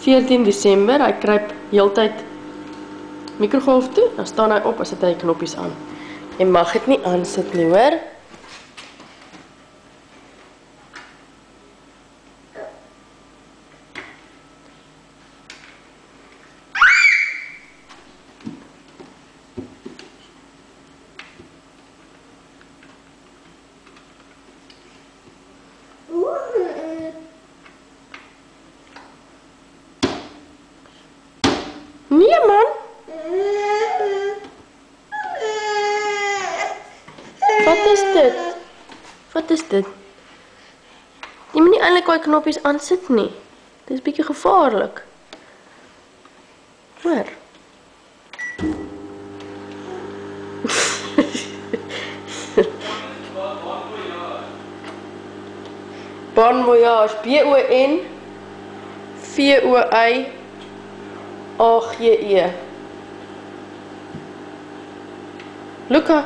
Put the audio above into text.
14 Desember, hy kruip heeltyd mikrogolf toe, dan staan hy op as dit hy knoppies aan. Jy mag dit nie aansit nie, hoor. Nee man. Wat is dit? Wat is dit? Jy moet nie eintlik daai knoppies aansit nie. Dit is bietjie gevaarlik. Hoor. Bon voyage, BONVOIAGE. Luca.